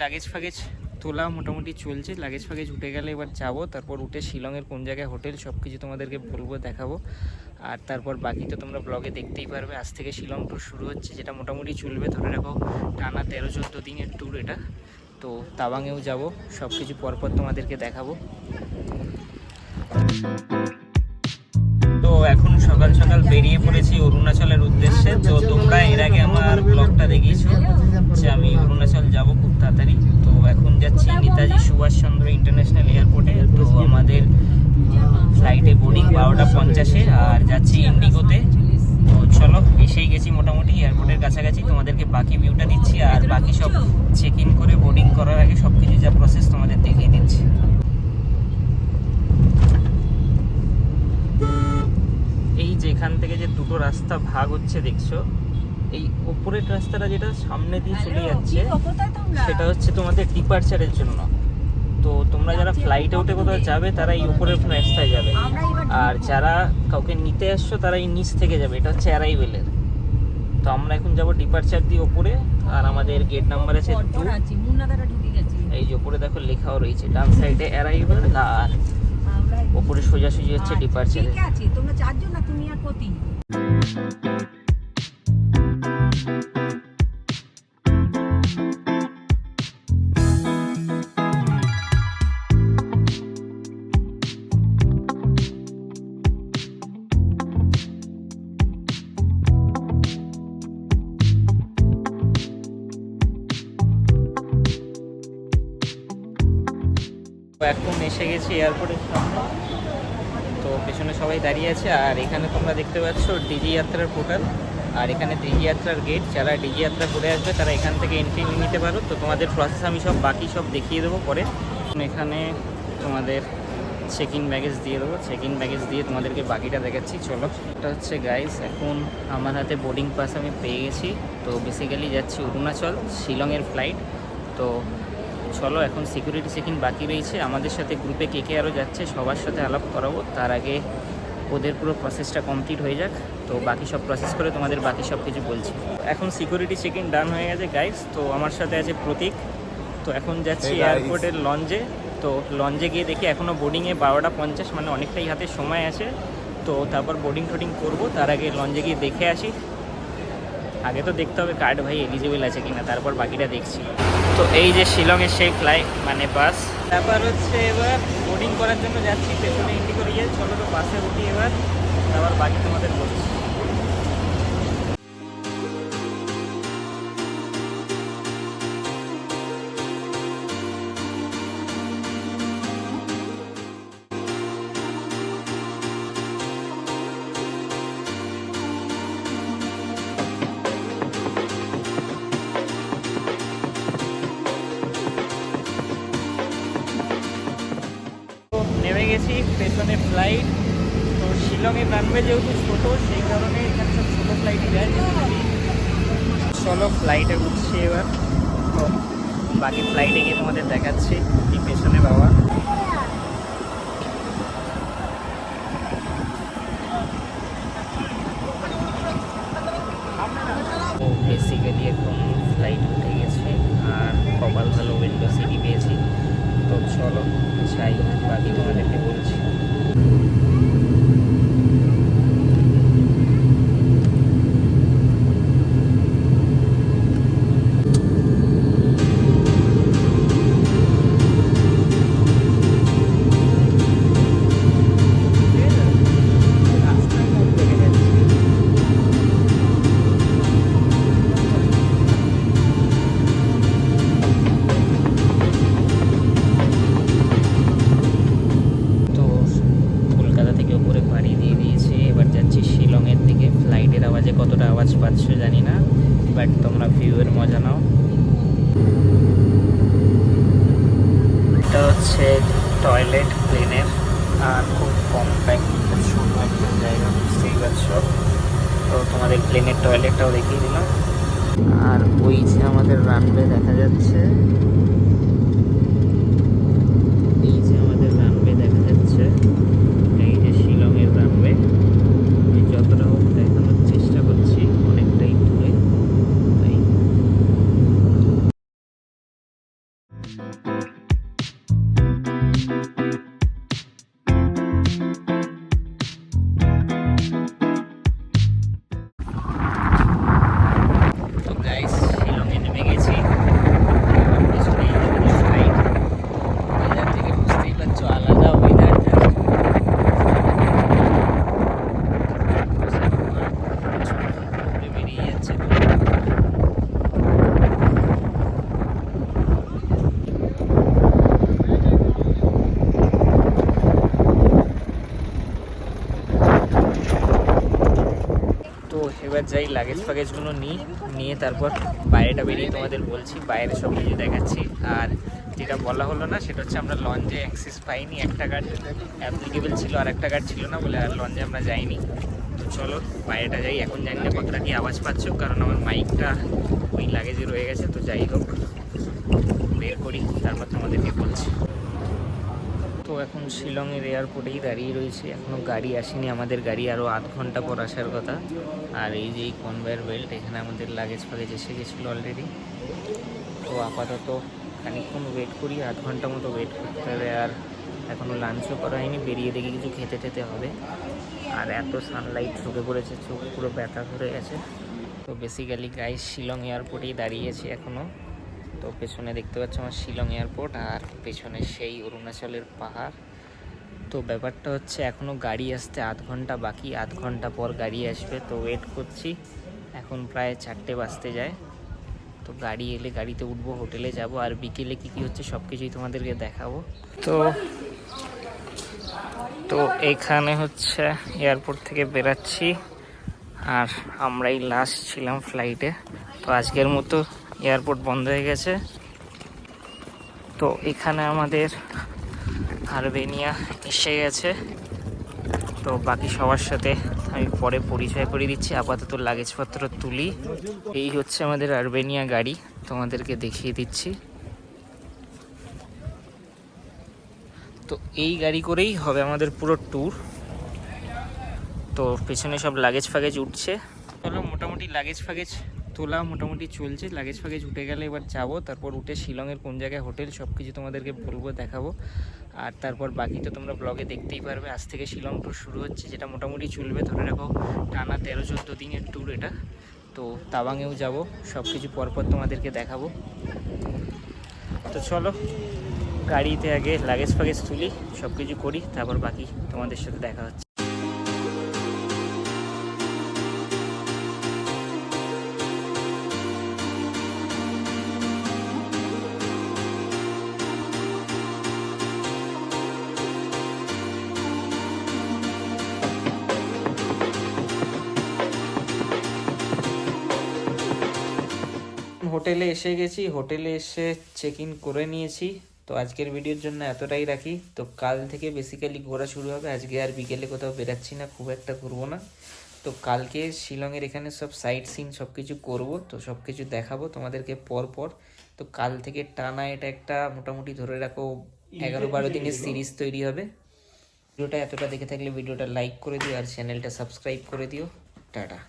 Luggage ফাগেজ তোলা মোটামুটি চলছে। লাগেজ ফাগেজ উঠে গেলে এবার যাবো, তারপর উঠে শিলংয়ের কোন জায়গায় হোটেল সব কিছু তোমাদেরকে বলবো, দেখাবো। আর তারপর বাকি তো তোমরা ব্লগে দেখতেই পারবে। আজ থেকে শিলং ট্যুর শুরু হচ্ছে, যেটা মোটামুটি চলবে ধরে রাখো টানা 13-14 দিনের ট্যুর এটা। তো তাওয়াংয়েও যাব, সব কিছু পরপর তোমাদেরকে দেখাবো। তো এখন সকাল সকাল বেরিয়ে পড়েছি অরুণাচলের উদ্দেশ্যে। তো তোমরা এর আগে আমার ব্লগটা দেখিয়েছো যে আমি অরুণাচল যাব খুব তাড়াতাড়ি। তো এখন যাচ্ছি নেতাজি সুভাষচন্দ্র ইন্টারন্যাশনাল এয়ারপোর্টে। তো আমাদের ফ্লাইটে বোর্ডিং 12:50-এ, আর যাচ্ছি ইন্ডিগোতে। তো চলো, এসেই গেছি মোটামুটি এয়ারপোর্টের কাছাকাছি। তোমাদেরকে বাকি ভিউটা দিচ্ছি, আর বাকি সব চেক ইন করে বোর্ডিং করার আগে সব কিছু যা প্রসেস তোমাদের দেখিয়ে দিচ্ছি। এই যে এখান থেকে যে দুটো রাস্তা ভাগ হচ্ছে দেখছো, এই উপরের রাস্তাটা যেটা সামনে দিয়ে চলে যাচ্ছে সেটা হচ্ছে তোমাদের ডিপারচারের জন্য। তো তোমরা যারা ফ্লাইটে উঠে কোথাও যাবে তারা এই উপরের রাস্তায় যাবে, আর যারা কাউকে নিতে আসছো তারা এই নিচ থেকে যাবে। এটা হচ্ছে অ্যারাইভেলের। তো আমরা এখন যাব ডিপারচার দিয়ে ওপরে, আর আমাদের গেট নাম্বার আছে 2। এই যে উপরে দেখো লেখাও রয়েছে, ডান সাইডে অ্যারাইভেল, আর ওপরে সোজাসুজি হচ্ছে ডিপারচার। ঠিক আছে, তোমরা চারজন না, তুমি আর পতি। এখন এসে গেছি এয়ারপোর্টের সামনে। তো পেছনে সবাই দাঁড়িয়ে আছে, আর এখানে তোমরা দেখতে পাচ্ছ ডিজি যাত্রার পোর্টাল, আর এখানে ডিজি যাত্রার গেট। যারা ডিজি যাত্রা করে আসবে তারা এখান থেকে এন্ট্রি নিতে পারো। তো তোমাদের প্রসেস আমি সব বাকি সব দেখিয়ে দেবো পরে। এখানে তোমাদের চেক ইন ব্যাগেজ দিয়ে দেবো, চেক ইন ব্যাগেজ দিয়ে তোমাদেরকে বাকিটা দেখাচ্ছি। চলো, এটা হচ্ছে গাইস, এখন আমার হাতে বোর্ডিং পাস আমি পেয়ে গেছি। তো বেসিক্যালি যাচ্ছি অরুণাচল, শিলংয়ের ফ্লাইট। তো চলো, এখন সিকিউরিটি চেক ইন বাকি রয়েছে। আমাদের সাথে গ্রুপে কে কে আরও যাচ্ছে সবার সাথে আলাপ করাবো, তার আগে ওদের পুরো প্রসেসটা কমপ্লিট হয়ে যাক। তো বাকি সব প্রসেস করে তোমাদের বাকি সব কিছু বলছি। এখন সিকিউরিটি চেক ইন ডান হয়ে গেছে গাইস। তো আমার সাথে আছে প্রতীক। তো এখন যাচ্ছি এয়ারপোর্টের লঞ্চে। তো লঞ্চে গিয়ে দেখি এখনও বোর্ডিংয়ে 12:50, মানে অনেকটাই হাতে সময় আছে। তো তারপর বোর্ডিং টোডিং করবো, তার আগে লঞ্চে গিয়ে দেখে আসি। আগে তো দেখতে হবে কার্ড ভাই এলিজিবল আছে কিনা, তারপর বাকিটা দেখছি। তো এই যে শিলংয়ের সেই ফ্লাইট মানে বাস, তারপর হচ্ছে এবার বোর্ডিং করার জন্য যাচ্ছি। পেছনে ইন্ডিগো ইয়ে, চলো তো বাসে উঠি এবার, তারপর বাকি তোমাদের বলছি। নেমে গেছি, পেছনে ফ্লাইট। তো শিলংয়ের রানওয়ে যেহেতু ছোটো, সেই কারণে এখানে সব ছোটো ফ্লাইটই যায়। চলো ফ্লাইটে উঠছি এবার। তো বাকি ফ্লাইটে গিয়ে তোমাদের দেখাচ্ছি। কি পেছনে বাবা, তো বেসিক্যালি এখন ফ্লাইট উঠে গেছে, আর কপাল ভালো উইন্ডো সিটি পেয়েছি। তো চলো যাই, বাকি তোমাদেরকে বলছি। কতটা আওয়াজ পাচ্ছ জানি না, বাট তোমরা ভিউয়ের মজা নাও। এটা হচ্ছে টয়লেট প্লেনের, আর খুব কম্প্যাক্ট, খুব সুন্দর একটা জায়গা, বুঝতেই পারছো। তো তোমাদের প্লেনের টয়লেটটাও দেখিয়ে দিলাম। আর ওই যে আমাদের রানওয়ে দেখা যাচ্ছে, এই যে আমাদের রানওয়ে দেখা যাচ্ছে, এই যে শিলংয়ের রানওয়ে। যতটা হোক দেখানোর চেষ্টা করছি, অনেকটাই দূরে। এবার যাই লাগেজ ফাগেজগুলো নিয়ে তারপর বাইরেটা বেরিয়ে তোমাদের বলছি, বাইরে সব কিছু দেখাচ্ছি। আর যেটা বলা হলো না সেটা হচ্ছে আমরা লঞ্চে অ্যাক্সেস পাইনি, একটা কার্ড অ্যাপ্লিকেবল ছিল আর একটা কার্ড ছিল না বলে আর লঞ্চে আমরা যাইনি। তো চলো বাইরেটা যাই। এখন জানি না কতটা কি আওয়াজ পাচ্ছ, কারণ আমার মাইকটা ওই লাগেজে রয়ে গেছে। তো যাই হোক, বের করি তারপর তোমাদেরকে বলছি। তো এখন শিলংয়ের এয়ারপোর্টেই দাঁড়িয়ে রয়েছে, এখনও গাড়ি আসেনি। আমাদের গাড়ি আরও আধ ঘন্টা পর আসার কথা। আর এই যে এই কনভেয়ার বেল্ট, এখানে আমাদের লাগেজ ফাগেজ এসে গেছিলো অলরেডি। তো আপাতত খানিকক্ষণ ওয়েট করি, আধ ঘন্টা মতো ওয়েট করতে হবে। আর এখনও লাঞ্চও করা হয়নি, বেরিয়ে দেখি কিছু খেতে টেতে হবে। আর এত সানলাইট ঢুকে পড়েছে, চোখ পুরো ব্যথা করে গেছে। তো বেসিক্যালি গাইস শিলং এয়ারপোর্টেই দাঁড়িয়েছি এখনও। তো পেছনে দেখতে পাচ্ছ আমার শিলং এয়ারপোর্ট, আর পেছনে সেই অরুণাচলের পাহাড়। তো ব্যাপারটা হচ্ছে এখনও গাড়ি আসতে আধ ঘন্টা বাকি, আধ ঘন্টা পর গাড়ি আসবে। তো ওয়েট করছি, এখন প্রায় 4টে বাজতে যায়। তো গাড়ি এলে গাড়িতে উঠবো, হোটেলে যাব, আর বিকেলে কী কী হচ্ছে সব কিছুই তোমাদেরকে দেখাবো। তো এইখানে হচ্ছে এয়ারপোর্ট থেকে বেরাচ্ছি, আর আমরাই লাস্ট ছিলাম ফ্লাইটে। তো আজকের মতো এয়ারপোর্ট বন্ধ হয়ে গেছে। তো এখানে আমাদের আরবেনিয়া এসে গেছে। তো বাকি সবার সাথে আমি পরে পরিচয় করে দিচ্ছি, আপাতত লাগেজপত্র তুলি। এই হচ্ছে আমাদের আরবেনিয়া গাড়ি, তোমাদেরকে দেখিয়ে দিচ্ছি। তো এই গাড়ি করেই হবে আমাদের পুরো ট্যুর। তো পেছনে সব লাগেজ ফাগেজ উঠছে। চলো মোটামুটি লাগেজ ফাগেজ তোলা মোটামুটি চলছে। লাগেজ ফাগেজ উঠে গেলে এবার যাবো, তারপর উঠে শিলংয়ের কোন জায়গায় হোটেল সব কিছু তোমাদেরকে বলবো, দেখাবো। আর তারপর বাকি তো তোমরা ব্লগে দেখতেই পারবে। আজ থেকে শিলং ট্যুর শুরু হচ্ছে, যেটা মোটামুটি চলবে ধরে রাখো টানা 13-14 দিনের ট্যুর এটা। তো তাওয়াংয়েও যাব, সব কিছু পরপর তোমাদেরকে দেখাবো। তো চলো গাড়িতে আগে লাগেজ ফাগেজ তুলি, সব কিছু করি, তারপর বাকি তোমাদের সাথে দেখা হচ্ছে। হোটেলে এসে গেছি, হোটেলে এসে চেক ইন করে নিয়েছি। তো আজকের ভিডিওর জন্য এতটাই রাখি। তো কাল থেকে বেসিক্যালি ঘোরা শুরু হবে। আজকে আর বিকেলে কোথাও বেরাচ্ছি না, খুব একটা ঘুরবো না। তো কালকে শিলংয়ের এখানে সব সাইট সিন সব কিছু করবো, তো সব কিছু দেখাবো তোমাদেরকে পর। তো কাল থেকে টানা এটা একটা মোটামুটি ধরে রাখো 11-12 দিনের সিরিজ তৈরি হবে। ভিডিওটা এতটা দেখে থাকলে ভিডিওটা লাইক করে দিও, আর চ্যানেলটা সাবস্ক্রাইব করে দিও। টাটা।